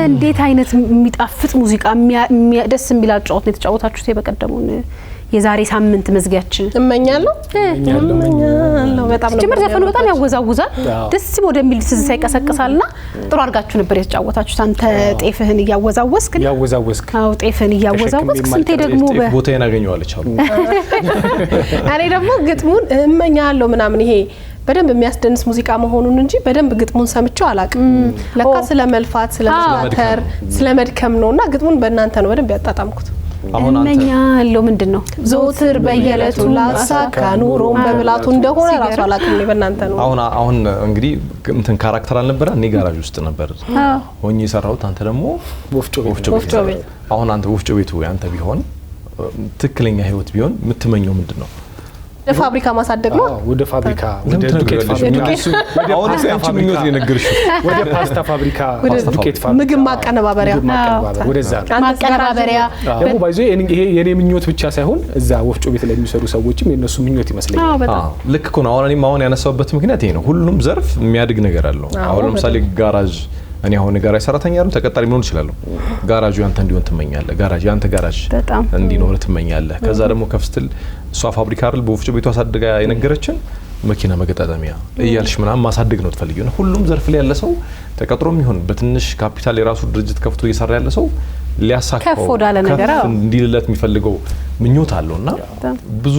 እንዴት አይነት የሚጣፍጥ ሙዚቃ ደስ የሚል አጫወት ነው የተጫወታችሁት የበቀደሙን የዛሬ ሳምንት መዝጊያችን እመኛለሁ በጣም ነው ጀምር ዘፈኑ በጣም ያወዛውዛል ደስ ወደሚል ትዝታ ይቀሰቅሳልና ጥሩ አድርጋችሁ ነበር የተጫወታችሁት አንተ ጤፍህን ያወዛወስክ አው ጤፍህን ያወዛወስክ ስንቴ ደግሞ ቦታዬን አገኘዋለች አሉ እኔ ደግሞ ግጥሙን እመኛለሁ ምናምን ይሄ በደንብ የሚያስደንስ ሙዚቃ መሆኑን እንጂ በደንብ ግጥሙን ሰምቼው አላቅም ለካ ስለመልፋት ስለመታተር ስለመድከም ነውና ግጥሙን በእናንተ ነው በደንብ ያጣጣምኩት አሁን አንተ እመኛለሁ ምንድነው ዞትር በየለቱ ላሳካ ኑሮን በብላቱ እንደሆነ ራሱ አላቅም በእናንተ ነው አሁን እንግዲህ እንትን ካራክተር አልነበረ እኔ ጋራጅ ውስጥ ነበር ሆኜ የሰራሁት አንተ ደግሞ ወፍጮ ቤት አሁን አንተ ወፍጮ ቤቱ ያንተ ቢሆን ትክክለኛ ህይወት ቢሆን የምትመኘው ምንድነው ወደ ፋብሪካ ማሳደግ ነው ወደ ፋብሪካ ወደ ዱቄት ፋብሪካ አሁን አንቺ ምኞት የነገርሽው ወደ ፓስታ ፋብሪካ ዱቄት ፋብሪካ ምግብ ማቀነባበሪያ ወደዛ ማቀነባበሪያ ደግሞ ባይዞ ይሄ የኔ ምኞት ብቻ ሳይሆን እዛ ወፍጮ ቤት ላይ የሚሰሩ ሰዎችም የነሱ ምኞት ይመስለኛል ልክ እኮ ነው አሁን ያነሳውበት ምክንያት ይሄ ነው ሁሉም ዘርፍ የሚያድግ ነገር አለው አሁን ለምሳሌ ጋራጅ እኔ አሁን ጋራጅ ሰራተኛ አይደል ተቀጣሪ ምን ይችላልው ጋራጁ ያንተ እንዲሆን ትመኛለህ ጋራጅ ያንተ ጋራጅ እንዲኖር ትመኛለህ ከዛ ደግሞ ከፍስትል እሷ ፋብሪካ አይደል በወፍጮ ቤቱ አሳድጋ የነገረችን መኪና መገጣጠሚያ እያልሽ ምናምን ማሳደግ ነው ትፈልጊው ሁሉም ዘርፍ ላይ ያለ ሰው ተቀጥሮም ይሁን በትንሽ ካፒታል የራሱ ድርጅት ከፍቶ እየሰራ ያለ ሰው ሊያሳካው ከፍ ወዳለ ነገር እንዲልለት የሚፈልገው ምኞት አለውና ብዙ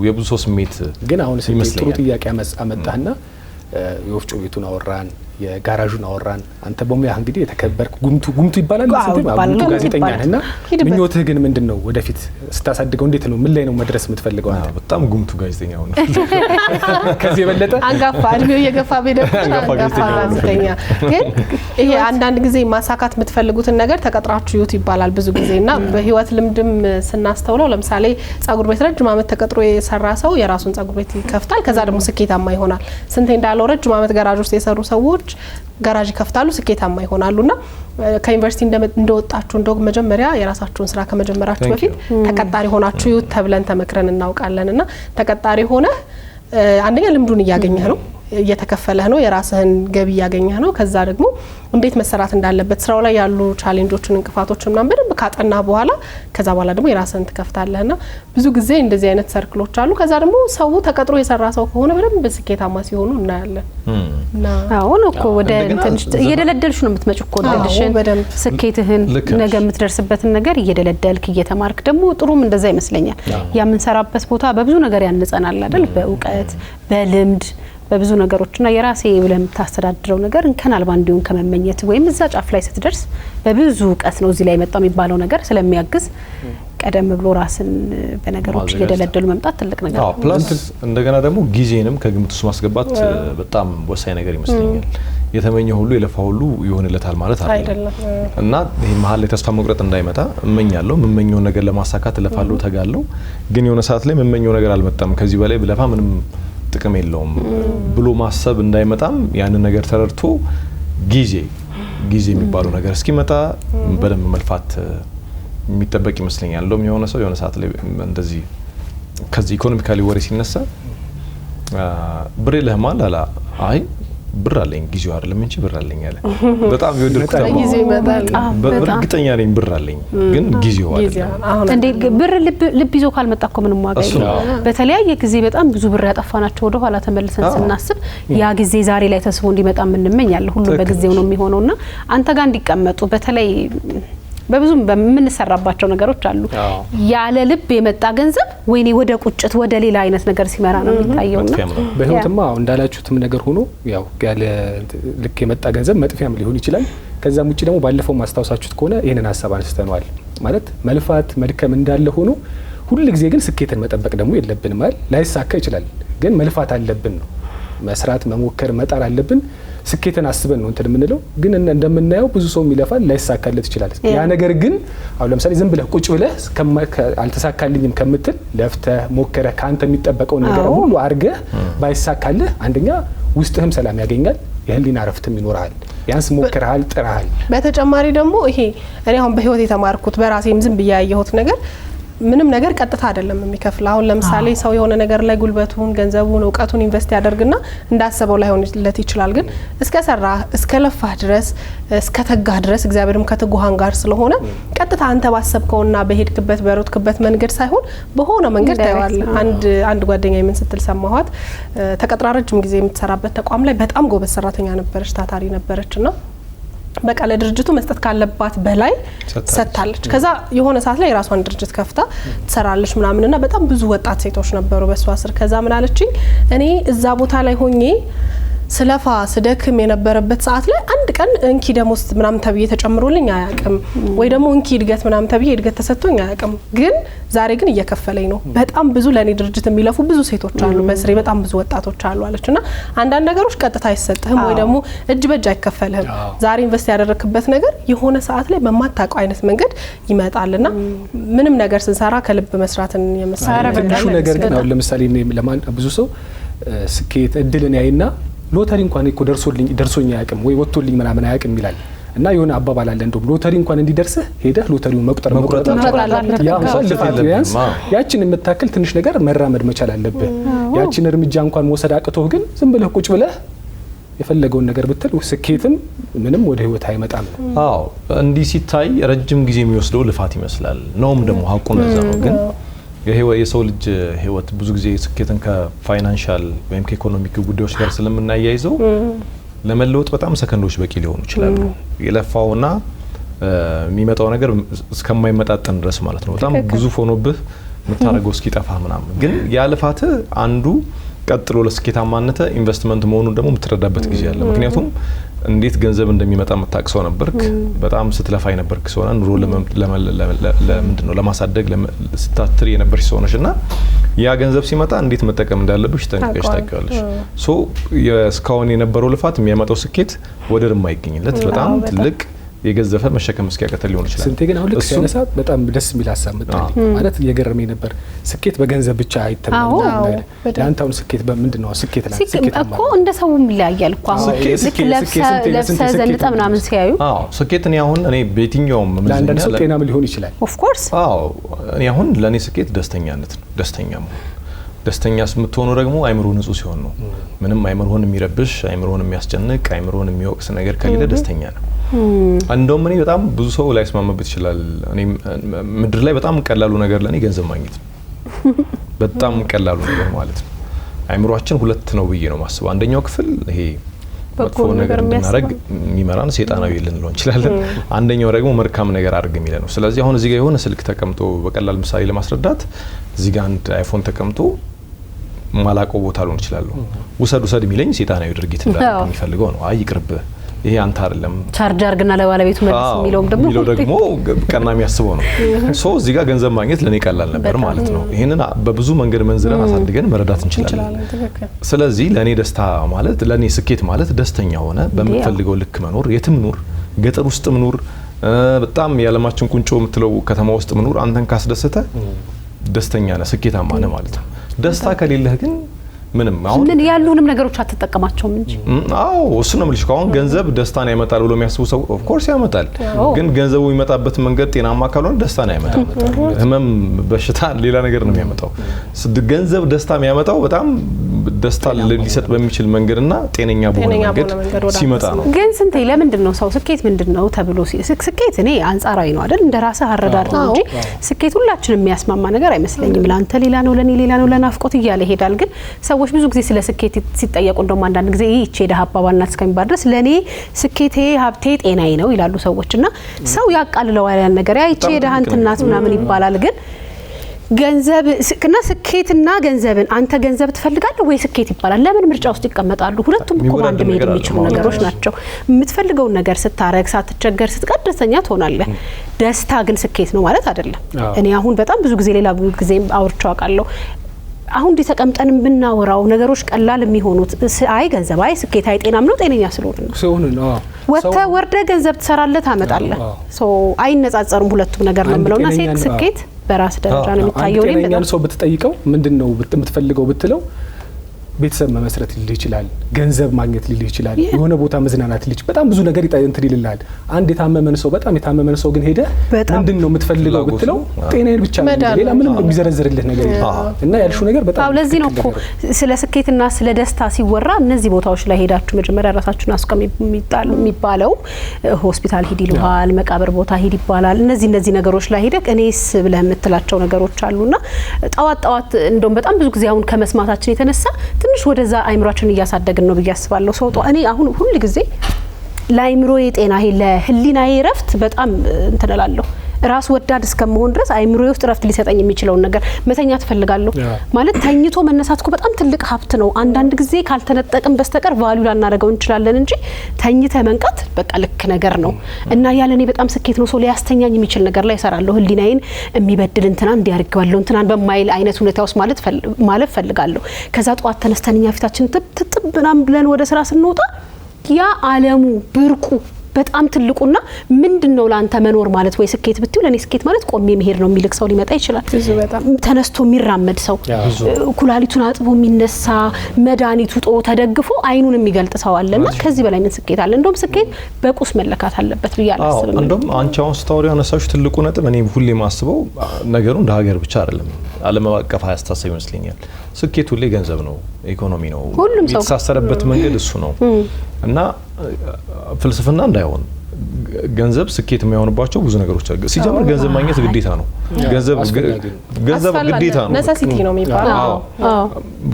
የብዙ ሰው ስሜት ግን አሁን ጥሩ ጥያቄ አመጣህና የወፍጮ ቤቱን አወራን የጋራዡን አወራን አንተ በሙያ እንግዲህ የተከበርክ ጉምቱ ይባላል ጉምቱ ጋዜጠኛ ነህና ምኞትህ ግን ምንድነው ወደፊት ስታሳድገው እንዴት ነው ምን ላይ ነው መድረስ የምትፈልገው አንተ በጣም ጉምቱ ጋዜጠኛ ሆነ ከዚህ የበለጠ አንጋፋ እድሜው የገፋ ጋዜጠኛ ግን ይሄ አንዳንድ ጊዜ ማሳካት የምትፈልጉትን ነገር ተቀጥራችሁ ይውት ይባላል ብዙ ጊዜና በህይወት ልምድም ስናስተውለው ለምሳሌ ጸጉር ቤት ረጅም አመት ተቀጥሮ የሰራ ሰው የራሱን ጸጉር ቤት ይከፍታል ከዛ ደግሞ ስኬታማ ይሆናል ስንቴ እንዳለው ረጅም አመት ጋራጅ ውስጥ የሰሩ ሰዎች ጋራጅ ከፍታሉ ስኬታማ ይሆናሉና ከዩኒቨርሲቲ እንደወጣችሁ እንደው መጀመሪያ የራሳችሁን ስራ ከመጀመራችሁ በፊት ተቀጣሪ ሆናችሁ ይውት ተብለን ተመክረን እናውቃለንና ተቀጣሪ ሆነ አንደኛ ልምዱን ያገኘህ ነው እየተከፈለህ ነው የራስህን ገቢ ያገኘህ ነው ከዛ ደግሞ እንዴት መሰራት እንዳለበት ስራው ላይ ያሉ ቻሌንጆችን እንቅፋቶችን ምናምን በደንብ ካጠና በኋላ ከዛ በኋላ ደግሞ የራስህን ትከፍታለህና ብዙ ጊዜ እንደዚህ አይነት ሰርክሎች አሉ ከዛ ደግሞ ሰው ተቀጥሮ የሰራ ሰው ከሆነ በደንብ ስኬታማ ሲሆኑ እናያለን አሁን እኮ ወደ እንትንሽ እየደለደልሽ ነው የምትመጪው እኮ እንደልሽን ስኬትህን ነገ የምትደርስበትን ነገር እየደለደልክ እየተማርክ ደግሞ ጥሩም እንደዛ ይመስለኛል ያምንሰራበት ቦታ በብዙ ነገር ያንጸናል አይደል በእውቀት በልምድ በብዙ ነገሮችና የራሴ ብለህ የምታስተዳድረው ነገር እንከናል ባንዲውን ከመመኘት ወይም እዛ ጫፍ ላይ ስትደርስ በብዙ እውቀት ነው እዚህ ላይ መጣው የሚባለው ነገር ስለሚያግዝ ቀደም ብሎ ራስን በነገሮች እየደለደሉ መምጣት ትልቅ ነገር ነው ፕላስ እንደገና ደግሞ ጊዜንም ከግምት ውስጥ ማስገባት በጣም ወሳኝ ነገር ይመስለኛል የተመኘ ሁሉ የለፋ ሁሉ ይሆንለታል ማለት አይደለም እና ይሄ መሀል ላይ ተስፋ መቁረጥ እንዳይመጣ እመኛለሁ መመኘው ነገር ለማሳካት ለፋለው ተጋለው ግን የሆነ ሰዓት ላይ መመኘው ነገር አልመጣም ከዚህ በላይ ብለፋ ምንም ጥቅም የለውም ብሎ ማሰብ እንዳይመጣም ያንን ነገር ተረድቶ ጊዜ የሚባለው ነገር እስኪመጣ በደንብ መልፋት የሚጠበቅ ይመስለኛል እንደውም የሆነ ሰው የሆነ ሰዓት ላይ እንደዚህ ከዚህ ኢኮኖሚካሊ ወሬ ሲነሳ ብር ለህማል አላ አይ ብር አለኝ ጊዜው አይደለም እንጂ ብር አለኝ አለ በጣም ይወድልኩት ነው ጊዜ ይመጣል በእርግጠኛ ነኝ ብር አለኝ ግን ጊዜው አይደለም እንዴ ብር ልብ ይዞ ካልመጣ እኮ ምንም ዋጋ የለውም በተለያየ ጊዜ በጣም ብዙ ብር ያጠፋናቸው ወደ ኋላ ተመልሰን ስናስብ ያ ጊዜ ዛሬ ላይ ተስቦ እንዲመጣ ምንመኛለን ሁሉ በጊዜው ነው የሚሆነውና አንተ ጋር እንዲቀመጡ በተለይ በብዙም በመንሰራባቸው ነገሮች አሉ ያለ ልብ የመጣ ገንዘብ ወይኔ ወደ ቁጭት ወደ ሌላ አይነት ነገር ሲመራ ነው የሚታየውና በህይወትማ እንዳላችሁትም ነገር ሆኖ ያው ያለ ልክ የመጣ ገንዘብ መጥፊያም ሊሆን ይችላል ከዛም ውጪ ደግሞ ባለፈው ማስታወሳችሁት ከሆነ ይሄንን ሐሳብ አንስተናል ማለት መልፋት መድከም እንዳለ ሆኖ ሁሉ ጊዜ ግን ስኬትን መጠበቅ ደግሞ የለብንም ማለት ላይሳካ ይችላል ግን መልፋት አለብን ነው መስራት መሞከር መጣር አለብን ስኬትን አስበን ነው እንትን የምንለው ግን እንደምናየው ብዙ ሰው የሚለፋል ላይሳካለት ይችላል ያ ነገር ግን አሁን ለምሳሌ ዝም ብለህ ቁጭ ብለህ አልተሳካልኝም ከምትል ለፍተህ ሞከረህ ካንተ የሚጠበቀው ነገር ሁሉ አርገህ ባይሳካልህ አንደኛ ውስጥህም ሰላም ያገኛል የህሊና ረፍትም ይኖርሃል ያንስ ሞከረሃል ጥራሃል በተጨማሪ ደግሞ ይሄ እኔ አሁን በህይወት የተማርኩት በራሴም ዝም ብያየሁት ነገር ምንም ነገር ቀጥታ አይደለም የሚከፍል። አሁን ለምሳሌ ሰው የሆነ ነገር ላይ ጉልበቱን፣ ገንዘቡን፣ እውቀቱን ኢንቨስት ያደርግና እንዳሰበው ላይሆንለት ይችላል። ግን እስከ ሰራ እስከ ለፋህ ድረስ እስከ ተጋህ ድረስ እግዚአብሔርም ከትጉሃን ጋር ስለሆነ ቀጥታ አንተ ባሰብከውና በሄድክበት በሮጥክበት መንገድ ሳይሆን በሆነ መንገድ ታየዋለህ። አንድ ጓደኛዬ ምን ስትል ሰማኋት፣ ተቀጥራ ረጅም ጊዜ የምትሰራበት ተቋም ላይ በጣም ጎበዝ ሰራተኛ ነበረች፣ ታታሪ ነበረችና በቃ ለድርጅቱ መስጠት ካለባት በላይ ሰጥታለች። ከዛ የሆነ ሰዓት ላይ የራሷን ድርጅት ከፍታ ትሰራለች ምናምንና በጣም ብዙ ወጣት ሴቶች ነበሩ በሷ ስር። ከዛ ምን አለችኝ፣ እኔ እዛ ቦታ ላይ ሆኜ ስለፋ ስደክም የነበረበት ሰዓት ላይ አንድ ቀን እንኪ ደሞዝ ምናምን ተብዬ ተጨምሮልኝ አያውቅም፣ ወይ ደግሞ እንኪ እድገት ምናምን ተብዬ እድገት ተሰጥቶኝ አያውቅም። ግን ዛሬ ግን እየከፈለኝ ነው። በጣም ብዙ ለኔ ድርጅት የሚለፉ ብዙ ሴቶች አሉ በስሬ፣ በጣም ብዙ ወጣቶች አሉ አለችና አንዳንድ ነገሮች ቀጥታ አይሰጥህም ወይ ደግሞ እጅ በእጅ አይከፈልህም። ዛሬ ኢንቨስት ያደረክበት ነገር የሆነ ሰዓት ላይ በማታውቀው አይነት መንገድ ይመጣልና ምንም ነገር ስንሰራ ከልብ መስራትን የመሰለ ትንሹ ነገር ግን አሁን ለምሳሌ ብዙ ሰው ስኬት እድልን ያይና ሎተሪ እንኳን እኮ ደርሶኝ አያውቅም ወይ ወጥቶልኝ ምናምን አያውቅም ይላል። እና የሆነ አባባል አለ እንደውም ሎተሪ እንኳን እንዲደርስህ ሄደህ ሎተሪውን መቁጠር አለበት። ያ ልፋት ቢያንስ ያችን የምታክል ትንሽ ነገር መራመድ መቻል አለብህ። ያችን እርምጃ እንኳን መውሰድ አቅቶህ ግን ዝም ብለህ ቁጭ ብለህ የፈለገውን ነገር ብትል ስኬትም ምንም ወደ ህይወት አይመጣም። አዎ እንዲህ ሲታይ ረጅም ጊዜ የሚወስደው ልፋት ይመስላል ነውም ደግሞ ሀቁ እንደዛ ነው። ግን የሰው ልጅ ህይወት ብዙ ጊዜ ስኬትን ከፋይናንሻል ወይም ከኢኮኖሚክ ጉዳዮች ጋር ስለምናያይዘው ለመለወጥ በጣም ሰከንዶች በቂ ሊሆኑ ይችላሉ። የለፋውና የሚመጣው ነገር እስከማይመጣጠን ድረስ ማለት ነው። በጣም ግዙፍ ሆኖብህ የምታደርገው እስኪጠፋ ምናምን። ግን ያ ልፋት አንዱ ቀጥሎ ለስኬታማነት ኢንቨስትመንት መሆኑን ደግሞ የምትረዳበት ጊዜ አለ። ምክንያቱም እንዴት ገንዘብ እንደሚመጣ የምታቅሰው ነበርክ፣ በጣም ስትለፋ የነበርክ ሰው ነህ፣ ኑሮ ለምንድነው ለማሳደግ ስታትር የነበርሽ ሰው ነሽ እና ያ ገንዘብ ሲመጣ እንዴት መጠቀም እንዳለብሽ ጠንቅቀሽ ታውቂዋለሽ። ሶ እስካሁን የነበረው ልፋት የሚያመጣው ስኬት ወደር የማይገኝለት በጣም ትልቅ የገዘፈ መሸከም እስኪያቀተል ሊሆን ይችላል። ስንቴ ግን አሁን ልክ ሲያነሳ በጣም ደስ የሚል ሀሳብ መጣልኝ። ማለት እየገረመኝ ነበር። ስኬት በገንዘብ ብቻ አይተመንም። ያንተውን ስኬት በምንድነው? ስኬት ላይ ስኬት እኮ እንደ ሰውም ይለያያል እኮ። ልክ ለብሰህ ዘንጠህ ምናምን ሲያዩ ስኬት እኔ በየትኛውም ለአንዳንድ ሰው ጤናም ሊሆን ይችላል። ኦፍ ኮርስ እኔ አሁን ለእኔ ስኬት ደስተኛነት ነው። ደስተኛ የምትሆነው ደግሞ አይምሮ ንጹህ ሲሆን ነው። ምንም አይምሮህን የሚረብሽ አይምሮህን የሚያስጨንቅ አይምሮህን የሚወቅስ ነገር ከሌለ ደስተኛ ነው። እንደውም እኔ በጣም ብዙ ሰው ላይስማማበት ይችላል። እኔ ምድር ላይ በጣም ቀላሉ ነገር ለኔ ገንዘብ ማግኘት ነው። በጣም ቀላሉ ነገር ማለት ነው። አይምሮአችን ሁለት ነው ብዬ ነው ማስበው። አንደኛው ክፍል ይሄ መጥፎ ነገር እንድናረግ የሚመራን ሰይጣናዊ ልንለው እንችላለን። አንደኛው ደግሞ መልካም ነገር አድርግ የሚለ ነው። ስለዚህ አሁን እዚህ ጋር የሆነ ስልክ ተቀምጦ በቀላል ምሳሌ ለማስረዳት እዚህ ጋር አንድ አይፎን ተቀምጦ ማላቆ ቦታ ሊሆን ይችላል። ውሰድ የሚለኝ ሰይጣናዊ ድርጊት እንዳደርግ የሚፈልገው ነው። አይ ይቅርብህ ይሄ አንተ አይደለም ቻርጅ አርግና ለባለቤቱ መልስ የሚለው ደግሞ ቀና የሚያስበው ነው። ሶ እዚህ ጋር ገንዘብ ማግኘት ለኔ ቀላል ነበር ማለት ነው። ይሄንን በብዙ መንገድ መንዝረን አሳድገን መረዳት እንችላለን። ስለዚህ ለኔ ደስታ ማለት ለኔ ስኬት ማለት ደስተኛ ሆነ በምትፈልገው ልክ መኖር፣ የትም ኑር፣ ገጠር ውስጥ ኑር፣ በጣም የዓለማችን ቁንጮ የምትለው ከተማ ውስጥ ኑር፣ አንተን ካስደሰተ ደስተኛ ነህ፣ ስኬታማ ነህ ማለት ነው። ደስታ ከሌለህ ግን ምንም አሁን ምን ያሉንም ነገሮች አትጠቀማቸውም እንጂ እሱ ነው የምልሽ። አሁን ገንዘብ ደስታን ያመጣል ብሎ የሚያስቡ ሰው ኦፍ ኮርስ ያመጣል። ግን ገንዘቡ የሚመጣበት መንገድ ጤናማ ካልሆነ ደስታን ያመጣል። ህመም፣ በሽታ፣ ሌላ ነገር ነው የሚያመጣው። ገንዘብ ደስታ የሚያመጣው በጣም ደስታ ሊሰጥ በሚችል መንገድና ጤነኛ በሆነ መንገድ ሲመጣ ነው። ግን ስንቴ ለምንድን ነው ሰው ስኬት ምንድነው ተብሎ ስኬት እኔ አንጻራዊ ነው አይደል? እንደ ራስህ አረዳድ ነው እንጂ ስኬት ሁላችንም የሚያስማማ ነገር አይመስለኝም። ላንተ ሌላ ነው፣ ለኔ ሌላ ነው፣ ለናፍቆት እያለ ይሄዳል። ግን ሰዎች ብዙ ጊዜ ስለ ስኬት ሲጠየቁ እንደውም አንዳንድ ጊዜ ይህች የደሃ አባባልናት እስከሚባል ድረስ ለኔ ስኬቴ ሀብቴ ጤናዬ ነው ይላሉ ሰዎችና ሰው ያቃልለዋል ያን ነገር። ይህች የደሃ እንትናት ምናምን ይባላል። ግን ገንዘብ እና ስኬትና ገንዘብን አንተ ገንዘብ ትፈልጋለህ ወይ ስኬት ይባላል? ለምን ምርጫ ውስጥ ይቀመጣሉ? ሁለቱም እኮ አንድ መሄድ የሚችሉ ነገሮች ናቸው። የምትፈልገውን ነገር ስታረግ፣ ሳትቸገር፣ ስትቀር ደስተኛ ትሆናለህ። ደስታ ግን ስኬት ነው ማለት አይደለም። እኔ አሁን በጣም ብዙ ጊዜ ሌላ ብዙ ጊዜ አውርቼው አውቃለሁ። አሁን እንዲህ ተቀምጠንም ብናወራው ነገሮች ቀላል የሚሆኑት አይ ገንዘብ አይ ስኬት አይ ጤናም ነው ጤነኛ ስለሆነ ነው። ወጥተህ ወርደህ ገንዘብ ትሰራለህ ታመጣለህ። አይነጻጸሩም ሁለቱም ነገር ነው የምለውና ስኬት በራስ ደረጃ ነው የሚታየው። ጤነኛን ሰው ብትጠይቀው ምንድነው የምትፈልገው ብትለው ቤተሰብ መመስረት ሊል ይችላል፣ ገንዘብ ማግኘት ሊል ይችላል፣ የሆነ ቦታ መዝናናት ሊል በጣም ብዙ ነገር እንትን ይልልሃል። አንድ የታመመን ሰው በጣም የታመመን ሰው ግን ሄደ ምንድነው የምትፈልገው ብትለው ጤናዬን ብቻ ነው ሌላ ምንም የሚዘረዝርልህ ነገር የለም። እና ያልሽው ነገር በጣም ለዚህ ነው እኮ ስለ ስኬትና ስለ ደስታ ሲወራ እነዚህ ቦታዎች ላይ ሄዳችሁ መጀመሪያ ራሳችሁን አስቀም የሚባለው ሆስፒታል ሂድ ይሉሃል፣ መቃብር ቦታ ሂድ ይባላል። እነዚህ ነገሮች ላይ ሄደክ እኔስ ብለህ የምትላቸው ነገሮች አሉና ጠዋት እንደውም በጣም ብዙ ጊዜ አሁን ከመስማታችን የተነሳ ትንሽ ወደዛ አይምሯችን እያሳደግን ነው ብዬ አስባለሁ። ሰው እኔ አሁን ሁሉ ጊዜ ለአይምሮዬ ጤና ለህሊናዬ ረፍት በጣም እንትላለሁ። ራስ ወዳድ እስከመሆን ድረስ አይምሮዬ ውስጥ ረፍት ሊሰጠኝ የሚችለው ነገር መተኛት ፈልጋለሁ። ማለት ተኝቶ መነሳት እኮ በጣም ትልቅ ሀብት ነው። አንዳንድ ጊዜ ካልተነጠቅን በስተቀር ቫልዩ ላናደርገው እንችላለን እንጂ ተኝተ መንቃት በቃ ልክ ነገር ነው እና ያለኔ በጣም ስኬት ነው። ሰው ሊያስተኛኝ የሚችል ነገር ላይ እሰራለሁ። ህሊናዬን የሚበድል እንትና እንዲያርጋለሁ እንትናን በማይል አይነት ሁኔታ ውስጥ ማለት ፈልጋለሁ። ከዛ ጧት ተነስተንኛ ፊታችን ጥብ ብለን ወደ ስራ ስንወጣ ያ ዓለሙ ብርቁ በጣም ትልቁና ምንድነው ላንተ መኖር ማለት ወይ ስኬት ብትዩ ለኔ ስኬት ማለት ቆሜ መሄድ ነው የሚልክ ሰው ሊመጣ ይችላል። ተነስቶ የሚራመድ ሰው ኩላሊቱን አጥቦ የሚነሳ መድኃኒቱ ጦ ተደግፎ አይኑን የሚገልጥ ሰው አለና ከዚህ በላይ ምን ስኬት አለ? እንደውም ስኬት በቁስ መለካት አለበት ብዬ አላስብም። እንደውም አንቺ አሁን ስታወሪ ያነሳሽ ትልቁ ነጥብ እኔ ሁሌ ማስበው ነገሩ እንደ ሀገር ብቻ አይደለም ዓለም አቀፍ አስተሳሰብ ይመስለኛል። ስኬት ሁሌ ገንዘብ ነው፣ ኢኮኖሚ ነው፣ የተሳሰረበት መንገድ እሱ ነው እና ፍልስፍና እንዳይሆን ገንዘብ ስኬት የሚያወንባቸው ብዙ ነገሮች አሉ። ሲጀምር ገንዘብ ማግኘት ግዴታ ነው። ገንዘብ ግዴታ ነው፣ ነሰሲቲ ነው የሚባለው።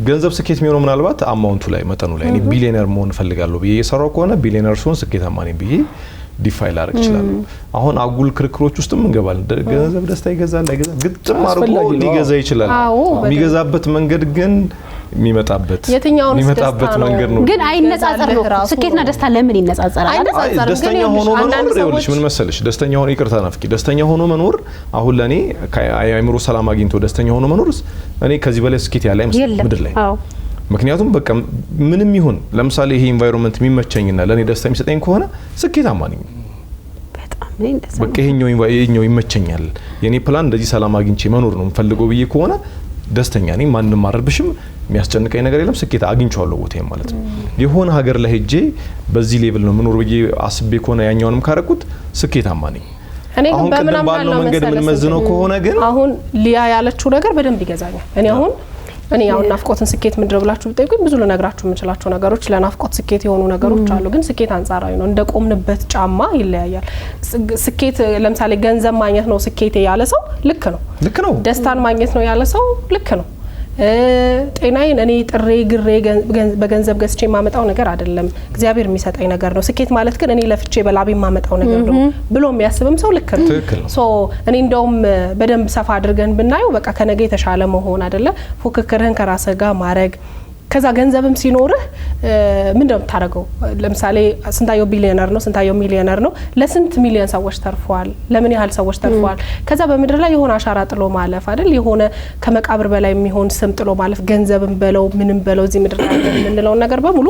ገንዘብ ስኬት የሚሆነው ምናልባት አማውንቱ ላይ መጠኑ ላይ እኔ ቢሊየነር መሆን ፈልጋለሁ ብዬ የሰራው ከሆነ ቢሊየነር ሲሆን ስኬታማ ነኝ ብዬ ዲፋይል አረግ ይችላል። አሁን አጉል ክርክሮች ውስጥም እንገባለን። ገንዘብ ደስታ ይገዛል አይገዛም ግጥም አርጎ ሊገዛ ይችላል። የሚገዛበት መንገድ ግን የሚመጣበት መንገድ ነው። ግን አይነጻጸር ነው። ስኬትና ደስታ ለምን ይነጻጸራል? ደስተኛ ሆኖ መኖር ይኸውልሽ ምን መሰለሽ፣ ደስተኛ ሆኖ ይቅርታ ናፍቂ፣ ደስተኛ ሆኖ መኖር አሁን ለኔ አይምሮ ሰላም አግኝቶ ደስተኛ ሆኖ መኖር እኔ ከዚህ በላይ ስኬት ያለ አይመስልም ምድር ላይ። ምክንያቱም በቃ ምንም ይሁን ለምሳሌ ይሄ ኢንቫይሮንመንት የሚመቸኝና ለኔ ደስታ የሚሰጠኝ ከሆነ ስኬታማ ነኝ። በቃ ይሄኛው ይመቸኛል፣ የኔ ፕላን እንደዚህ ሰላም አግኝቼ መኖር ነው የምፈልገው ብዬ ከሆነ ደስተኛ ነኝ። ማንንም ማረብሽም የሚያስጨንቀኝ ነገር የለም። ስኬት አግኝቻለሁ ቦታዬ ማለት ነው። የሆነ ሀገር ላይ ሄጄ በዚህ ሌቭል ነው መኖር ብዬ አስቤ ከሆነ ያኛውንም ካረኩት ስኬታማ ነኝ። አሁን ቀደም ባለው መንገድ ምን መዝነው ከሆነ ግን አሁን ሊያ ያለችው ነገር በደንብ ይገዛኛል። እኔ አሁን ናፍቆትን ስኬት ምንድነው ብላችሁ ብትጠይቁኝ ብዙ ልነግራችሁ የምችላቸው ነገሮች ለናፍቆት ስኬት የሆኑ ነገሮች አሉ። ግን ስኬት አንጻራዊ ነው። እንደ ቆምንበት ጫማ ይለያያል። ስኬት ለምሳሌ ገንዘብ ማግኘት ነው ስኬቴ ያለ ሰው ልክ ነው። ደስታን ማግኘት ነው ያለ ሰው ልክ ነው። ጤናዬን እኔ ጥሬ ግሬ በገንዘብ ገዝቼ የማመጣው ነገር አይደለም፣ እግዚአብሔር የሚሰጠኝ ነገር ነው። ስኬት ማለት ግን እኔ ለፍቼ በላቤ የማመጣው ነገር ነው ብሎ የሚያስብም ሰው ልክ ነው። ሶ እኔ እንደውም በደንብ ሰፋ አድርገን ብናየው በቃ ከነገ የተሻለ መሆን አይደለ፣ ፉክክርህን ከራስህ ጋር ማድረግ። ከዛ ገንዘብም ሲኖርህ ምንድነው የምታደርገው? ለምሳሌ ስንታየው ቢሊዮነር ነው፣ ስንታየው ሚሊዮነር ነው። ለስንት ሚሊዮን ሰዎች ተርፏል? ለምን ያህል ሰዎች ተርፏል? ከዛ በምድር ላይ የሆነ አሻራ ጥሎ ማለፍ አይደል? የሆነ ከመቃብር በላይ የሚሆን ስም ጥሎ ማለፍ። ገንዘብም በለው ምንም በለው እዚህ ምድር ላይ የምንለውን ነገር በሙሉ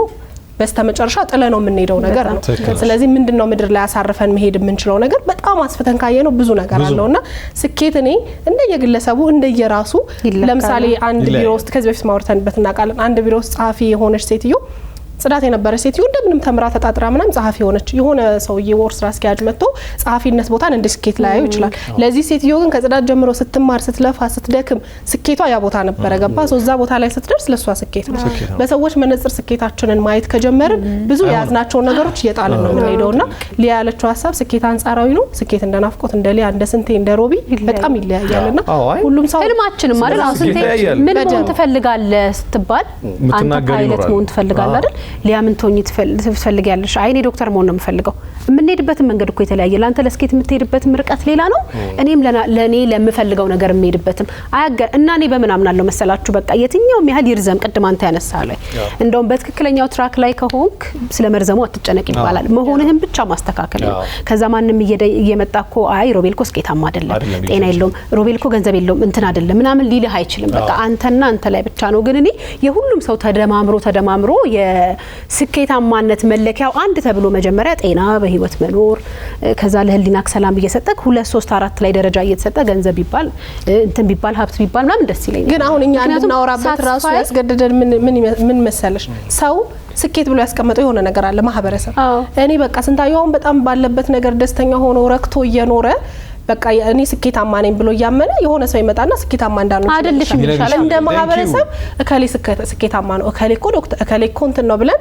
በስተመጨረሻ ጥለ ነው የምንሄደው ነገር ነው። ስለዚህ ምንድነው ምድር ላይ አሳርፈን መሄድ የምንችለው ነገር በጣም አስፈተን ካየ ነው ብዙ ነገር አለውና ስኬት እኔ እንደየግለሰቡ እንደየራሱ ለምሳሌ አንድ ቢሮ ውስጥ ከዚህ በፊት ማውርተንበት እናውቃለን። አንድ ቢሮ ውስጥ ጸሐፊ የሆነች ሴትዮ ጽዳት የነበረች ሴትዮ እንደምንም ተምራ ተጣጥራ ምናም ጸሐፊ ሆነች። የሆነ ሰውዬ ወር ስራ አስኪያጅ መጥቶ ጸሐፊነት ቦታን እንደ ስኬት ላይ ይችላል። ለዚህ ሴትዮ ግን ከጽዳት ጀምሮ ስትማር ስትለፋ ስትደክም ስኬቷ ያ ቦታ ነበር። ገባ እዛ ቦታ ላይ ስትደርስ ለሷ ስኬት ነው። በሰዎች መነጽር ስኬታችንን ማየት ከጀመርን ብዙ ያዝናቸው ነገሮች እየጣልን ነው የምንሄደውና ሊያ ያለችው ሀሳብ ስኬት አንጻራዊ ነው። ስኬት እንደ ናፍቆት እንደ ሊያ እንደ ስንቴ እንደ ሮቢ በጣም ይለያያልና ሁሉም ሰው ህልማችንም ማለት ነው። ስንቴ ምን መሆን ትፈልጋለህ ስትባል አንተ ፓይለት መሆን ትፈልጋለህ አይደል? ሊያ ምን ትሆኚ ትፈልጊያለሽ? አይ እኔ ዶክተር መሆን ነው የምፈልገው። የምንሄድበት መንገድ እኮ የተለያየ። ላንተ ለስኬት የምትሄድበት ርቀት ሌላ ነው፣ እኔም ለኔ ለምፈልገው ነገር የምሄድበትም አያገር እና እኔ በምን አምናለሁ መሰላችሁ? በቃ የትኛውም ያህል ይርዘም ቅድም አንተ ያነሳህ ላይ እንደውም በትክክለኛው ትራክ ላይ ከሆንክ ስለመርዘሙ አትጨነቅ ይባላል። መሆንህን ብቻ ማስተካከል ነው። ከዛ ማንም እየመጣ እኮ አይ ሮቤልኮ ስኬታማ አይደለም፣ ጤና የለውም፣ ሮቤልኮ ገንዘብ የለውም እንትን አይደለም ምናምን ሊልህ አይችልም። በቃ አንተና አንተ ላይ ብቻ ነው። ግን እኔ የሁሉም ሰው ተደማምሮ የስኬታማነት መለኪያው አንድ ተብሎ መጀመሪያ ጤና በህይወት መኖር ከዛ ለህሊናክ ሰላም እየሰጠክ 2 3 4 ላይ ደረጃ እየተሰጠ ገንዘብ ቢባል እንትን ቢባል ሀብት ቢባል ምናምን ደስ ይለኛል። ግን አሁን እኛ እንድናወራበት ራሱ ያስገድደን ምን መሰለሽ ሰው ስኬት ብሎ ያስቀመጠው የሆነ ነገር አለ ማህበረሰብ እኔ በቃ ስንታየው አሁን በጣም ባለበት ነገር ደስተኛ ሆኖ ረክቶ እየኖረ በቃ እኔ ስኬታማ ነኝ ብሎ ያመነ የሆነ ሰው ይመጣና ስኬታማ እንዳልሆነ አይደልሽም ይችላል እንደ ማህበረሰብ እከሌ ስኬታማ ነው እከሌ እኮ ዶክተር እከሌ እኮ እንትን ነው ብለን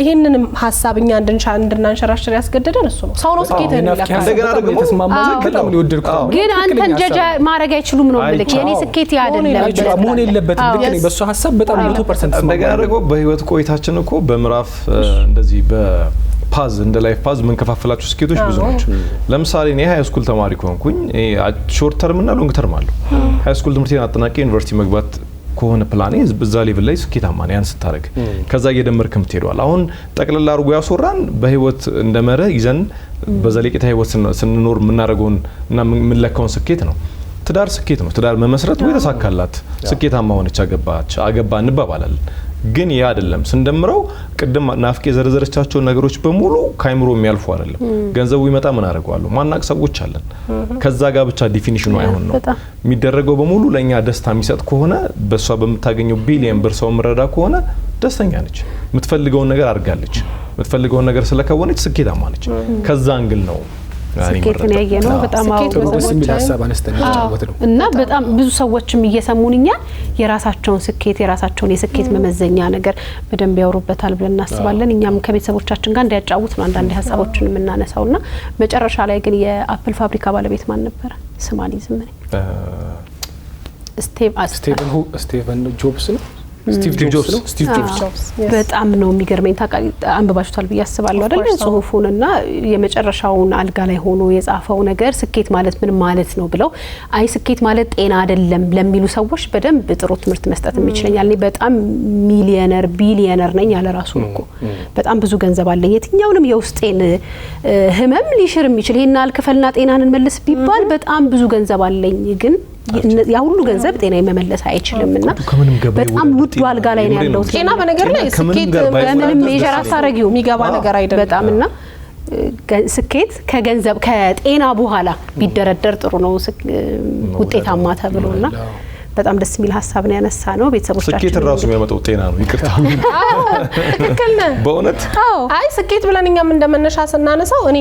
ይሄንንም ሀሳብኛ እንድናንሸራሽር ያስገደደን እሱ ነው። ሰው ነው ስኬትን ይላል እንደገና ደግሞ ተስማማው በጣም ሊወደድኩት ግን አንተን ጀጃ ማድረግ አይችሉም ነው ማለት የኔ ስኬት አይደለም መሆን የለበትም። ልክ ነኝ በሱ ሀሳብ በጣም 100% እንደገና ደግሞ በህይወት ቆይታችን እኮ በምዕራፍ እንደዚህ ፓዝ እንደ ላይፍ ፓዝ ምን ከፋፈላችሁ ስኬቶች ብዙ ናቸው። ለምሳሌ እኔ ሃይ ስኩል ተማሪ ኮንኩኝ ሾርት ተርም እና ሎንግ ተርም አለው። ሃይ ስኩል ትምህርቴን አጠናቄ ዩኒቨርሲቲ መግባት ከሆነ ፕላኔ በዛ ሌቭል ላይ ስኬታማ ነኝ ያን ስታረግ ከዛ እየደመርክም ትሄዷል። አሁን ጠቅላላ አርጎ ያሶራን በህይወት እንደመረ ይዘን በዘለቄታ ህይወት ስንኖር ምናረጋውን እና ምንለካውን ስኬት ነው። ትዳር ስኬት ነው። ትዳር መመስረት ወይ ተሳካላት ስኬታማ ሆነች አገባ እንባባላለን። ግን ያ አይደለም ስንደምረው ቅድም ናፍቄ ዘረዘረቻቸው ነገሮች በሙሉ ካይምሮ የሚያልፉ አይደለም። ገንዘቡ ይመጣ ምን አደርጋለሁ ማናቅ ሰዎች አለን። ከዛ ጋር ብቻ ዲፊኒሽኑ አይሆን ነው የሚደረገው በሙሉ ለኛ ደስታ የሚሰጥ ከሆነ በሷ በመታገኘው ቢሊየን ብር ሰው ምረዳ ከሆነ ደስተኛ ነች። የምትፈልገውን ነገር አድርጋለች። የምትፈልገውን ነገር ስለከወነች ስኬታማ ነች። ከዛ አንግል ነው ስኬትን ያየነው በጣም ደስ የሚል ሀሳብ አነስተኛ ጫወት ነው እና በጣም ብዙ ሰዎችም እየሰሙንኛ የራሳቸውን ስኬት የራሳቸውን የስኬት መመዘኛ ነገር በደንብ ያወሩበታል ብለን እናስባለን። እኛም ከቤተሰቦቻችን ጋር እንዲያጫውት ነው አንዳንድ ሀሳቦችን የምናነሳውና መጨረሻ ላይ ግን የአፕል ፋብሪካ ባለቤት ማን ነበር? ስማሊዝም ነኝ ስቲቨን ጆብስ ነው ስቲቭ ጆብስ በጣም ነው የሚገርመኝ። አንብባችሁታል ብዬ አስባለሁ አይደል? ጽሁፉንና የመጨረሻውን አልጋ ላይ ሆኖ የጻፈው ነገር ስኬት ማለት ምን ማለት ነው ብለው አይ ስኬት ማለት ጤና አይደለም ለሚሉ ሰዎች በደንብ ጥሩ ትምህርት መስጠት የሚችለኛል። እኔ በጣም ሚሊዮነር ቢሊዮነር ነኝ ያለ ራሱ እኮ በጣም ብዙ ገንዘብ አለኝ የትኛውንም የውስጤን ህመም ሊሽር የሚችል ይሄን አልከፈልና ጤናን መልስ ቢባል በጣም ብዙ ገንዘብ አለኝ ግን ያ ሁሉ ገንዘብ ጤና መመለስ አይችልምና በጣም ውድ አልጋ ላይ ነው ያለው። ጤና በነገር ላይ ስኬት በምንም ሜጀር አታረጊው የሚገባ ነገር አይደለም በጣምና ስኬት ከገንዘብ ከጤና በኋላ ቢደረደር ጥሩ ነው ውጤታማ ተብሎና በጣም ደስ የሚል ሀሳብ ነው ያነሳ ነው። ቤተሰቦቻችን ስኬት ራሱ የሚያመጣው ጤና ነው። ይቅርታ ትክክል ነህ በእውነት አይ ስኬት ብለን እኛም እንደመነሻ ስናነሳው እኔ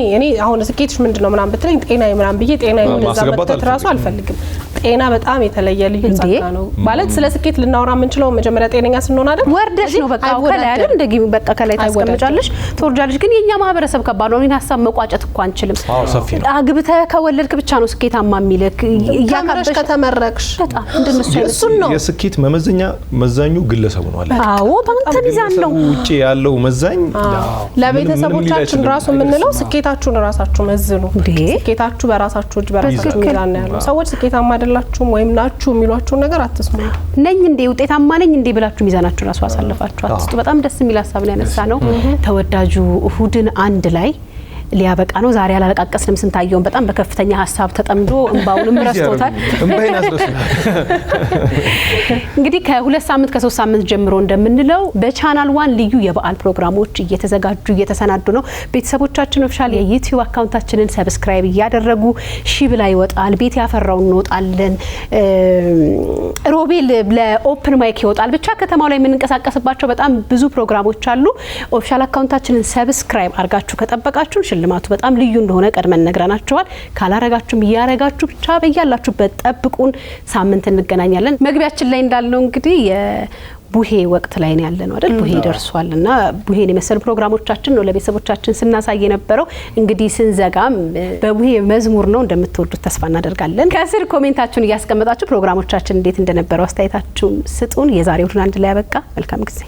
አሁን ስኬትሽ ምንድነው ምናምን ብትለኝ ጤና ምናምን ብዬ ጤና ወደዛ መጥተት ራሱ አልፈልግም። ጤና በጣም የተለየ ልዩ ጸጋ ነው ማለት ስለ ስኬት ልናወራ የምንችለው መጀመሪያ ጤነኛ ስንሆን አይደል? ወርደሽ ነው በቃ ከላይ አይደል እንደጊ በቃ ከላይ ታስቀምጫለሽ ትወርጃለሽ። ግን የኛ ማህበረሰብ ከባድ ነው። ሀሳብ መቋጨት እኮ አንችልም። አግብተህ ከወለድክ ብቻ ነው ስኬታማ የሚልክ ያካበሽ ከተመረቅሽ በጣም እንደነሱ እሱን ነው የስኬት መዛኙ ግለሰቡ ነው አለ። አዎ ባንተ ሚዛን ነው ውጪ ያለው መዛኝ ለቤተሰቦቻችን ራሱ የምንለው ስኬታችሁን ራሳችሁ መዝኑ። ስኬታችሁ በራሳችሁ እጅ በራሳችሁ ሚዛን ነው ያለው። ሰዎች ስኬታማ አይደላችሁም ወይም ናችሁ የሚሏችሁ ነገር አትስሙ። ነኝ እንዴ ውጤታማ ነኝ እንዴ ብላችሁ ሚዛናችሁ ራሱ አሳልፋችሁ አትስጡ። በጣም ደስ የሚል ሀሳብ ነው ያነሳ ነው። ተወዳጁ እሁድን አንድ ላይ ሊያበቃ ነው። ዛሬ አላለቃቀስንም። ስንታየውን በጣም በከፍተኛ ሀሳብ ተጠምዶ እንባውንም ረስቶታል። እንግዲህ ከ2 ሳምንት ከ3 ሳምንት ጀምሮ እንደምንለው በቻናል 1 ልዩ የበዓል ፕሮግራሞች እየተሰናዱ ነው። ቤተሰቦቻችን ኦፊሻል የዩቲዩብ አካውንታችንን ሰብስክራይብ እያደረጉ ሺህ ላይ ይወጣል። ቤት ያፈራው እንወጣለን። ሮቤል ለኦፕን ማይክ ይወጣል። ብቻ ከተማው ላይ የምንንቀሳቀስባቸው በጣም ብዙ ፕሮግራሞች አሉ። ኦፊሻል አካውንታችንን ሰብስክራይብ አድርጋችሁ ከጠበቃችሁ ሽልማቱ በጣም ልዩ እንደሆነ ቀድመን ነግረናችኋል። ካላረጋችሁም እያረጋችሁ ብቻ በያላችሁበት ጠብቁን። ሳምንት እንገናኛለን። መግቢያችን ላይ እንዳልነው እንግዲህ የቡሄ ወቅት ላይ ነው ያለነው አይደል? ቡሄ ደርሷልና ቡሄን የመሰሉ ፕሮግራሞቻችን ነው ለቤተሰቦቻችን ስናሳይ የነበረው። እንግዲህ ስንዘጋም በቡሄ መዝሙር ነው እንደምትወዱት ተስፋ እናደርጋለን። ከስር ኮሜንታችሁን እያስቀመጣችሁ ፕሮግራሞቻችን እንዴት እንደነበረው አስተያየታችሁን ስጡን። የዛሬውን አንድ ላይ ያበቃ። መልካም ጊዜ